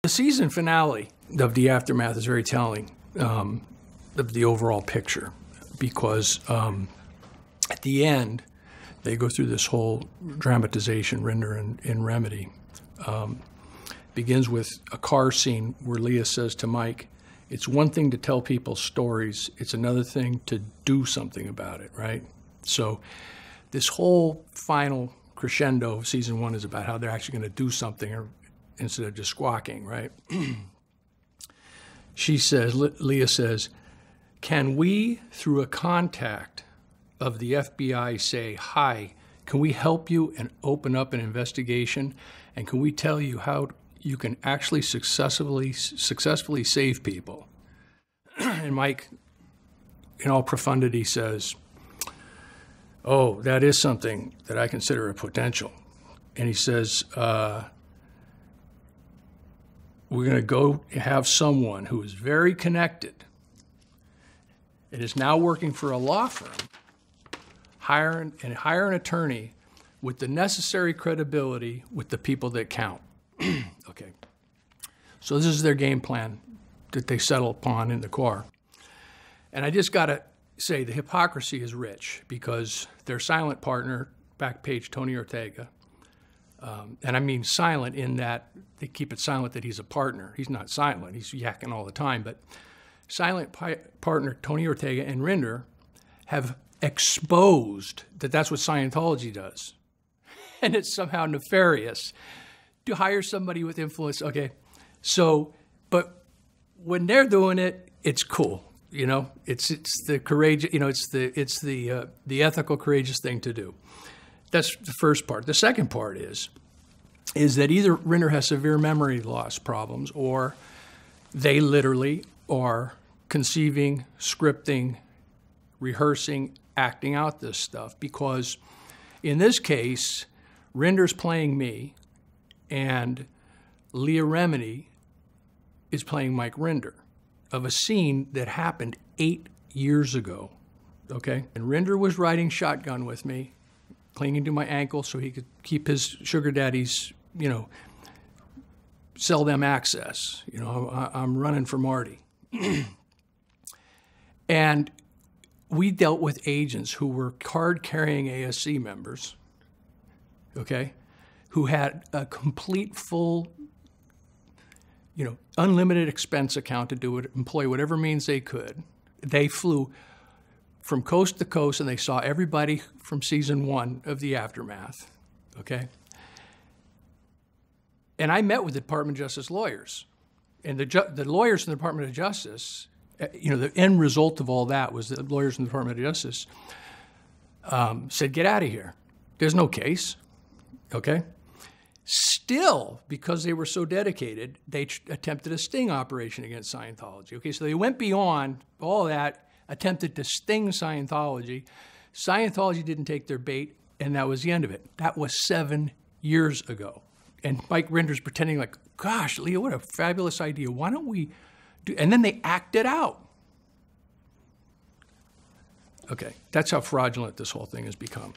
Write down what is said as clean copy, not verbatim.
The season finale of the Aftermath is very telling of the overall picture, because at the end, they go through this whole dramatization, Rinder and Remini. Begins with a car scene where Leah says to Mike, it's one thing to tell people stories, it's another thing to do something about it, right? So this whole final crescendo of season 1 is about how they're actually going to do something instead of just squawking, right? She says, Leah says, can we, through a contact of the FBI, say, hi, can we help you and open up an investigation? And can we tell you how you can actually successfully save people? And Mike, in all profundity, says, oh, that is something that I consider a potential. And he says, we're going to go have someone who is very connected and is now working for a law firm, hire an attorney with the necessary credibility with the people that count. Okay. So this is their game plan that they settle upon in the car. And I just got to say the hypocrisy is rich, because their silent partner, back page Tony Ortega, and I mean silent in that they keep it silent that he's a partner. He's not silent. He's yakking all the time. But silent partner Tony Ortega and Rinder have exposed that that's what Scientology does. And it's somehow nefarious to hire somebody with influence. Okay. So, but when they're doing it, it's cool. You know, it's the courageous, you know, it's the ethical, courageous thing to do. That's the first part. The second part is that either Rinder has severe memory loss problems, or they literally are conceiving, scripting, rehearsing, acting out this stuff. Because in this case, Rinder's playing me, and Leah Remini is playing Mike Rinder, of a scene that happened 8 years ago, okay? And Rinder was riding shotgun with me, clinging to my ankle so he could keep his sugar daddies, you know, sell them access. You know, I'm running for Marty. And we dealt with agents who were card-carrying ASC members, okay, who had a complete, full, you know, unlimited expense account to do it, employ whatever means they could. They flew from coast to coast, and they saw everybody from season 1 of the Aftermath, okay? And I met with the Department of Justice lawyers. And the lawyers in the Department of Justice, you know, the end result of all that was that the lawyers in the Department of Justice said, get out of here. There's no case, okay? Still, because they were so dedicated, they attempted a sting operation against Scientology. Okay, so they went beyond all that, attempted to sting Scientology. Scientology didn't take their bait, and that was the end of it. That was 7 years ago. And Mike Rinder's pretending like, gosh, Leah, what a fabulous idea. Why don't we do, and then they act it out. Okay, that's how fraudulent this whole thing has become.